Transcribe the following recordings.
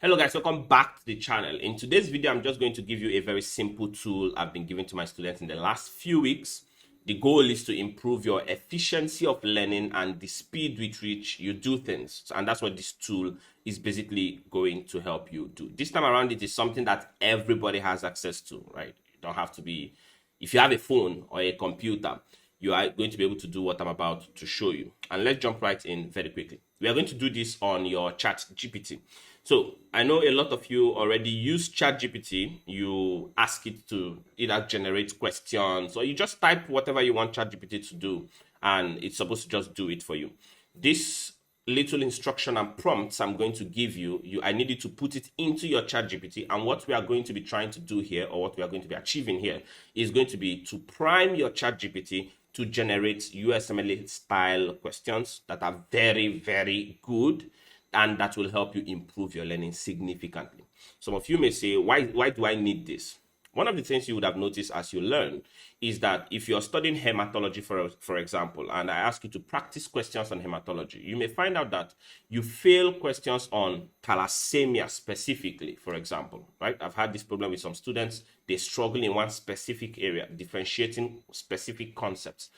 Hello guys, welcome back to the channel. In today's video, I'm just going to give you a very simple tool I've been giving to my students in the last few weeks. The goal is to improve your efficiency of learning and the speed with which you do things. And that's what this tool is basically going to help you do. This time around, it is something that everybody has access to, right? You don't have to be, if you have a phone or a computer, you are going to be able to do what I'm about to show you. And let's jump right in very quickly. We are going to do this on your ChatGPT. So I know a lot of you already use ChatGPT. You ask it to either generate questions or you just type whatever you want ChatGPT to do, and it's supposed to just do it for you. This little instruction and prompts I'm going to give you, I need you to put it into your ChatGPT. And what we are going to be trying to do here, or what we are going to be achieving here, is going to be to prime your ChatGPT to generate USMLE style questions that are very, very good and that will help you improve your learning significantly. Some of you may say, why do I need this? One of the things you would have noticed as you learn is that if you're studying hematology, for example, and I ask you to practice questions on hematology, you may find out that you fail questions on thalassemia specifically, for example, right? I've had this problem with some students. They struggle in one specific area, differentiating specific concepts.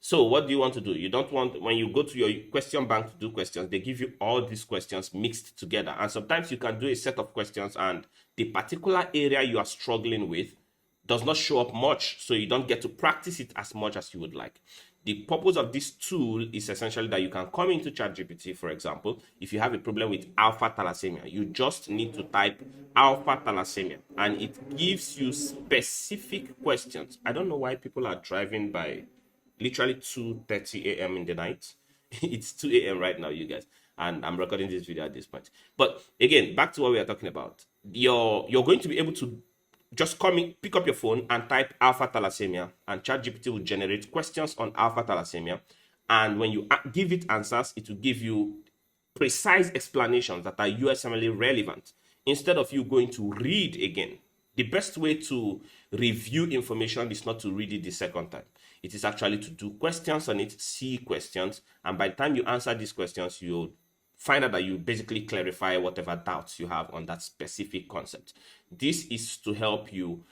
So what do you want to do? You don't want, when you go to your question bank to do questions, they give you all these questions mixed together. And sometimes you can do a set of questions and the particular area you are struggling with does not show up much, so you don't get to practice it as much as you would like. The purpose of this tool is essentially that you can come into ChatGPT, for example, if you have a problem with alpha thalassemia, you just need to type alpha thalassemia and it gives you specific questions. I don't know why people are driving by literally 2:30 a.m. in the night. It's 2 a.m. right now, you guys, and I'm recording this video at this point. But again, back to what we are talking about. You're going to be able to just come in, pick up your phone and type alpha thalassemia, and ChatGPT will generate questions on alpha thalassemia. And when you give it answers, it will give you precise explanations that are USMLE relevant instead of you going to read again. The best way to review information is not to read it the second time. It is actually to do questions on it, see questions, and by the time you answer these questions, you'll find out that you basically clarify whatever doubts you have on that specific concept. This is to help you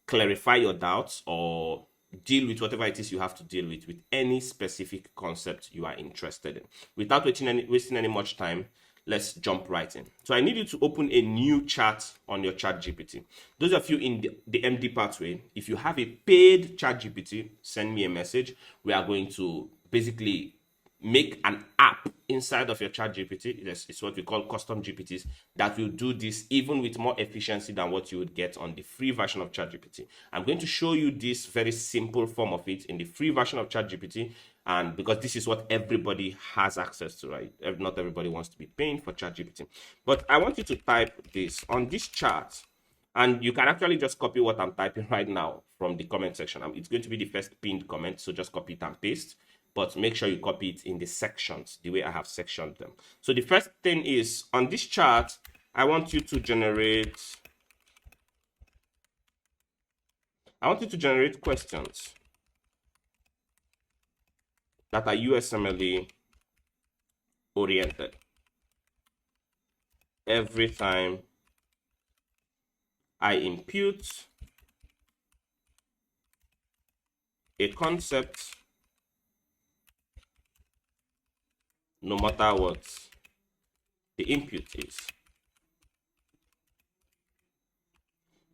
clarify your doubts or deal with whatever it is you have to deal with any specific concept you are interested in. Without wasting any much time, let's jump right in. So I need you to open a new chat on your ChatGPT. Those of you in the MD pathway, if you have a paid ChatGPT, send me a message. We are going to basically make an app inside of your ChatGPT. It's what we call custom GPTs that will do this even with more efficiency than what you would get on the free version of ChatGPT. I'm going to show you this very simple form of it in the free version of ChatGPT, and because this is what everybody has access to, right? Not everybody wants to be paying for ChatGPT. But I want you to type this on this chart, and you can actually just copy what I'm typing right now from the comment section. It's going to be the first pinned comment, so just copy it and paste. But make sure you copy it in the sections, the way I have sectioned them. So the first thing is, on this chart, I want you to generate questions that are USMLE oriented. Every time I impute a concept, no matter what the input is.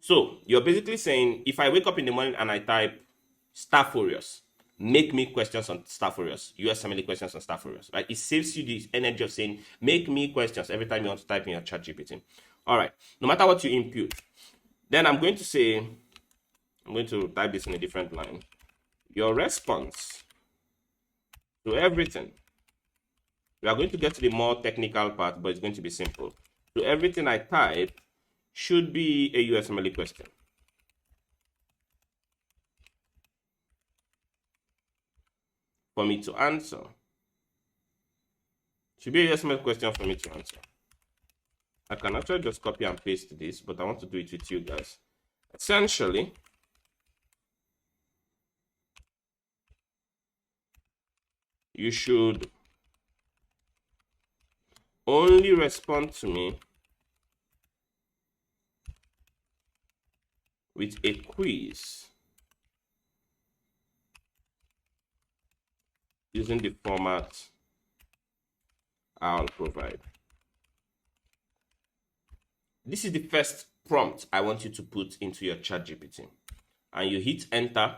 So you're basically saying, if I wake up in the morning and I type Staff Warriors, make me questions on Staff Warriors, USMLE questions on Staff Warriors, right? It saves you the energy of saying, make me questions every time you want to type in your ChatGPT. All right, no matter what you input. Then I'm going to type this in a different line. Your response to everything. We are going to get to the more technical part, but it's going to be simple. So everything I type should be a USMLE question. For me to answer. Should be a USMLE question for me to answer. I can actually just copy and paste this, but I want to do it with you guys. Essentially, you should only respond to me with a quiz using the format I'll provide. This is the first prompt I want you to put into your ChatGPT. And you hit enter.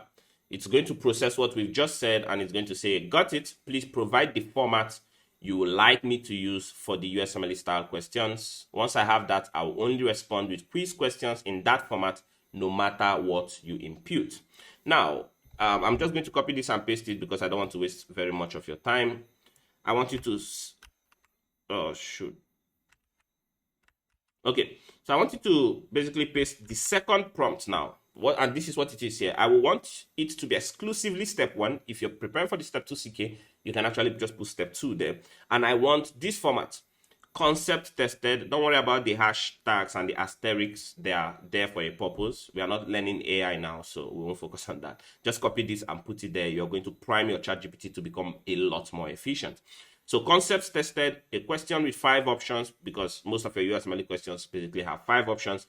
It's going to process what we've just said, and it's going to say, got it, please provide the format you would like me to use for the USMLE style questions. Once I have that, I will only respond with quiz questions in that format, no matter what you input. Now, I'm just going to copy this and paste it because I don't want to waste very much of your time. I want you to, oh shoot. Okay, so I want you to basically paste the second prompt now. And this is what it is here. I will want it to be exclusively step 1. If you're preparing for the step 2 CK, you can actually just put step 2 there. And I want this format, concept tested. Don't worry about the hashtags and the asterisks. They are there for a purpose. We are not learning AI now, so we won't focus on that. Just copy this and put it there. You're going to prime your ChatGPT to become a lot more efficient. So concepts tested, a question with 5 options, because most of your USMLE questions basically have 5 options.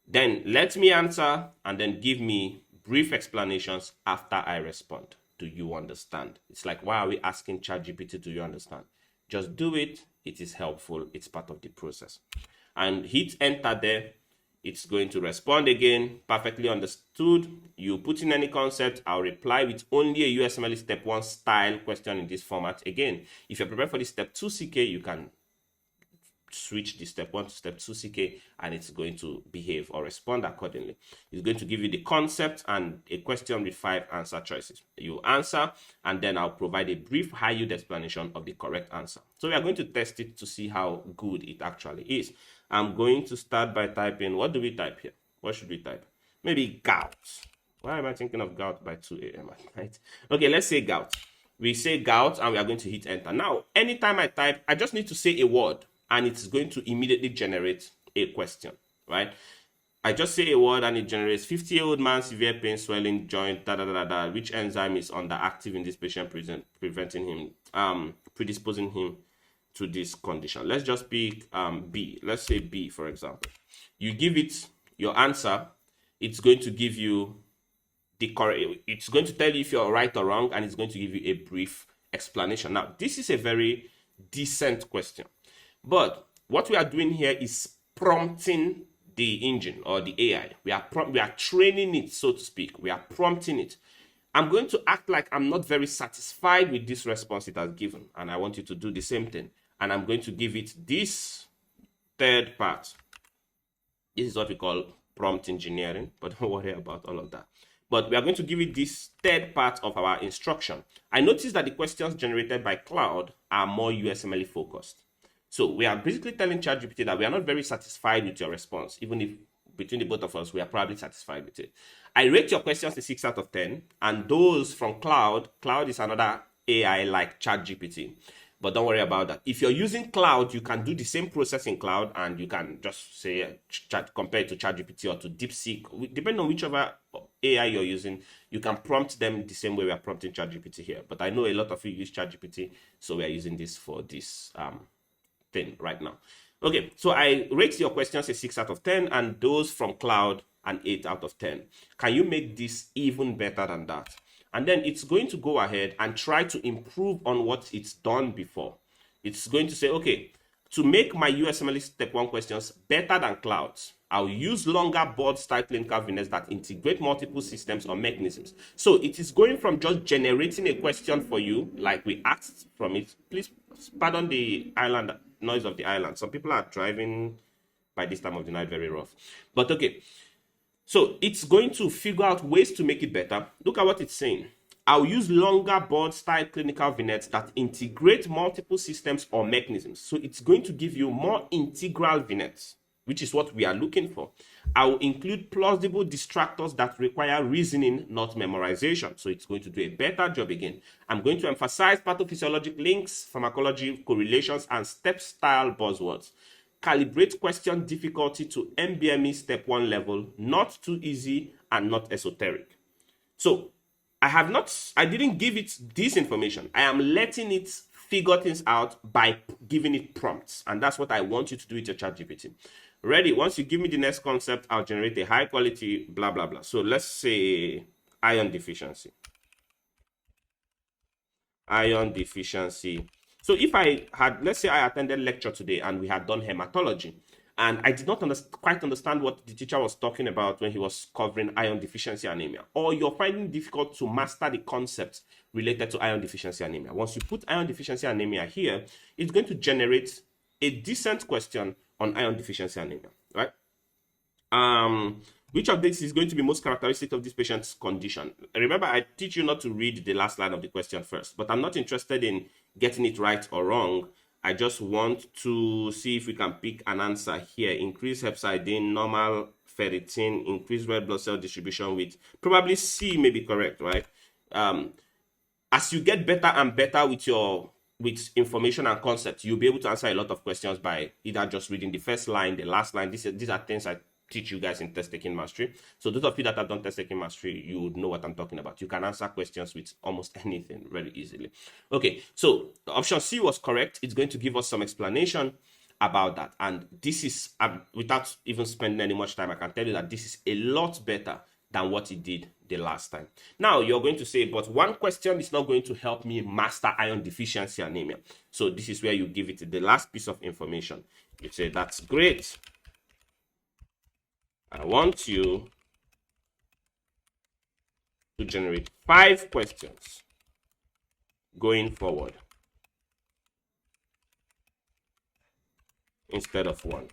Then let me answer and then give me brief explanations after I respond. Do you understand? It's like, why are we asking ChatGPT, do you understand? Just do it. It is helpful. It's part of the process. And hit enter there. It's going to respond again. Perfectly understood. You put in any concept. I'll reply with only a USMLE step 1 style question in this format. Again, if you're prepared for the step 2 CK, you can switch the step 1 to step 2 CK, and it's going to behave or respond accordingly. It's going to give you the concept and a question with 5 answer choices. You answer, and then I'll provide a brief high-yield explanation of the correct answer. So we are going to test it to see how good it actually is. I'm going to start by typing, what do we type here? What should we type? Maybe gout. Why am I thinking of gout by 2 a.m. at night? Okay, let's say gout. We say gout, and we are going to hit enter. Now, anytime I type, I just need to say a word, and it's going to immediately generate a question, right? I just say a word and it generates 50-year-old man, severe pain, swelling, joint, which enzyme is underactive in this patient, preventing him, predisposing him to this condition. Let's just pick B. Let's say B, for example. You give it your answer, it's going to give you the correct, it's going to tell you if you're right or wrong, and it's going to give you a brief explanation. Now, this is a very decent question. But what we are doing here is prompting the engine or the AI. We are training it, so to speak. We are prompting it. I'm going to act like I'm not very satisfied with this response it has given, and I want you to do the same thing. And I'm going to give it this third part. This is what we call prompt engineering, but don't worry about all of that. But we are going to give it this third part of our instruction. I noticed that the questions generated by Cloud are more USMLE focused. So we are basically telling ChatGPT that we are not very satisfied with your response, even if between the both of us, we are probably satisfied with it. I rate your questions a 6 out of 10, and those from Cloud is another AI like ChatGPT. But don't worry about that. If you're using Cloud, you can do the same process in Cloud, and you can just say, compare it to ChatGPT or to DeepSeek. Depending on whichever AI you're using, you can prompt them the same way we are prompting ChatGPT here. But I know a lot of you use ChatGPT, so we are using this for this thing right now. Okay, so I rate your questions a 6 out of 10, and those from Cloud an 8 out of 10. Can you make this even better than that? And then it's going to go ahead and try to improve on what it's done before. It's going to say, okay, to make my USMLE step 1 questions better than Cloud's, I'll use longer board-style clinical vignettes that integrate multiple systems or mechanisms. So it is going from just generating a question for you, like we asked from it. Please pardon the island noise of the island. Some people are driving by this time of the night very rough. But okay, so it's going to figure out ways to make it better. Look at what it's saying. I'll use longer board-style clinical vignettes that integrate multiple systems or mechanisms. So it's going to give you more integral vignettes, which is what we are looking for. I will include plausible distractors that require reasoning, not memorization. So it's going to do a better job again. I'm going to emphasize pathophysiologic links, pharmacology correlations, and step-style buzzwords. Calibrate question difficulty to MBME step 1 level, not too easy and not esoteric. So I didn't give it this information. I am letting it figure things out by giving it prompts. And that's what I want you to do with your ChatGPT. Ready? Once you give me the next concept, I'll generate a high quality blah blah blah. So let's say iron deficiency. Iron deficiency. So if I had, let's say I attended lecture today and we had done hematology, and I did not quite understand what the teacher was talking about when he was covering iron deficiency anemia, or you're finding it difficult to master the concepts related to iron deficiency anemia. Once you put iron deficiency anemia here, it's going to generate a decent question on iron deficiency anemia, right? Which of these is going to be most characteristic of this patient's condition? Remember, I teach you not to read the last line of the question first, but I'm not interested in getting it right or wrong. I just want to see if we can pick an answer here. Increased hepcidin, normal ferritin, increased red blood cell distribution with probably C may be correct, right? As you get better and better with information and concepts, you'll be able to answer a lot of questions by either just reading the first line, the last line. These are things I teach you guys in test taking mastery. So those of you that have done test taking mastery, you would know what I'm talking about. You can answer questions with almost anything very easily. Okay, so option C was correct. It's going to give us some explanation about that, and this is without even spending any much time, I can tell you that this is a lot better than what it did the last time. Now you're going to say, but one question is not going to help me master iron deficiency anemia. So this is where you give it the last piece of information. You say, that's great. I want you to generate 5 questions going forward instead of 1.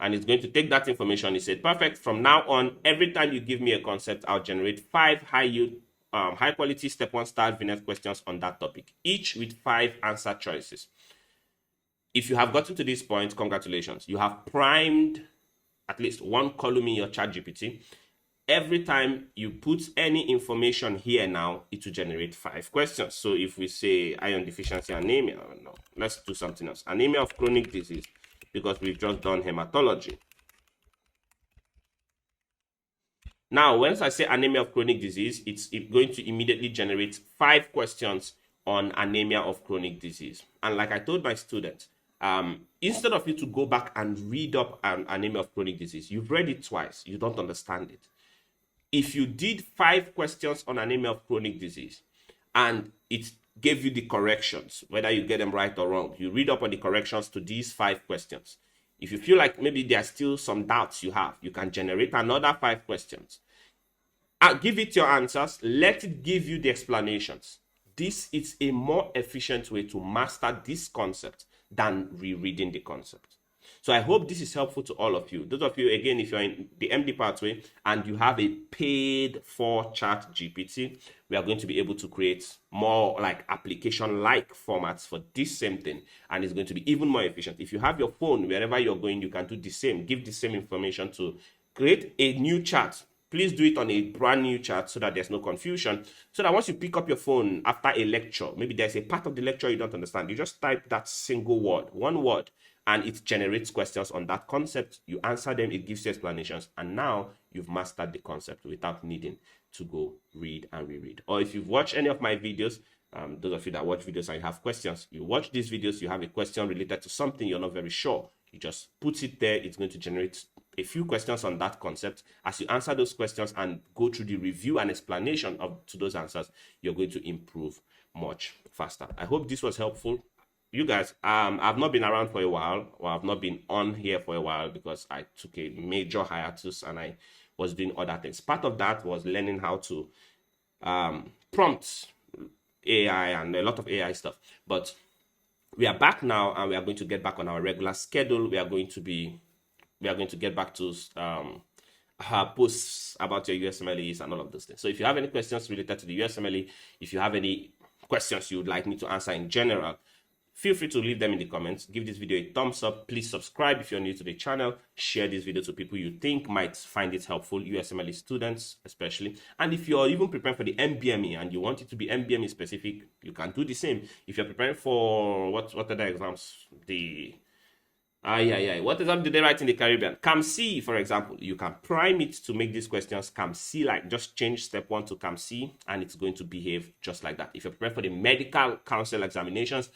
And it's going to take that information. It said, perfect. From now on, every time you give me a concept, I'll generate 5 high quality step 1 start vignette questions on that topic, each with 5 answer choices. If you have gotten to this point, congratulations. You have primed at least one column in your ChatGPT. Every time you put any information here now, it will generate 5 questions. So if we say iron deficiency anemia, no, let's do something else. Anemia of chronic disease, because we've just done hematology. Now, once I say anemia of chronic disease, it's going to immediately generate 5 questions on anemia of chronic disease. And like I told my students, instead of you to go back and read up an anemia of chronic disease, you've read it twice, you don't understand it. If you did 5 questions on anemia of chronic disease and it gave you the corrections, whether you get them right or wrong, you read up on the corrections to these 5 questions. If you feel like maybe there are still some doubts you have, you can generate another 5 questions. Give it your answers, let it give you the explanations. This is a more efficient way to master this concept than rereading the concept. So I hope this is helpful to all of you. Those of you, again, if you're in the MD pathway and you have a paid for ChatGPT, we are going to be able to create more like application-like formats for this same thing, and it's going to be even more efficient. If you have your phone, wherever you're going, you can do the same. Give the same information to create a new chat. Please do it on a brand new chat so that there's no confusion. So that once you pick up your phone after a lecture, maybe there's a part of the lecture you don't understand, you just type that single word, one word, and it generates questions on that concept. You answer them, it gives you explanations, and now you've mastered the concept without needing to go read and reread. Or if you've watched any of my videos, those of you that watch videos and you have questions, you watch these videos, you have a question related to something you're not very sure, you just put it there, it's going to generate a few questions on that concept. As you answer those questions and go through the review and explanation to those answers, you're going to improve much faster. I hope this was helpful. You guys, I've not been around for a while, or I've not been on here for a while because I took a major hiatus and I was doing other things. Part of that was learning how to prompt AI and a lot of AI stuff. But we are back now, and we are going to get back on our regular schedule. We are going to get back to posts about your USMLEs and all of those things. So if you have any questions related to the USMLE, if you have any questions you would like me to answer in general, feel free to leave them in the comments. Give this video a thumbs up. Please subscribe if you're new to the channel. Share this video to people you think might find it helpful, USMLE students especially. And if you're even preparing for the MBME and you want it to be MBME specific, you can do the same. If you're preparing for what other exams? What exam did they write in the Caribbean? CAMC, for example. You can prime it to make these questions CAMC, like just change step 1 to CAMC, and it's going to behave just like that. If you're preparing for the medical council examinations,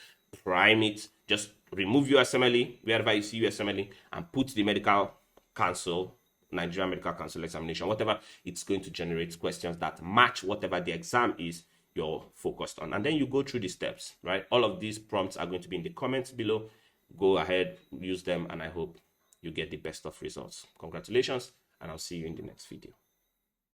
prime it, just remove USMLE, wherever you see USMLE, and put the medical council, Nigerian Medical Council examination, whatever, it's going to generate questions that match whatever the exam is you're focused on. And then you go through the steps, right? All of these prompts are going to be in the comments below. Go ahead, use them, and I hope you get the best of results. Congratulations, and I'll see you in the next video.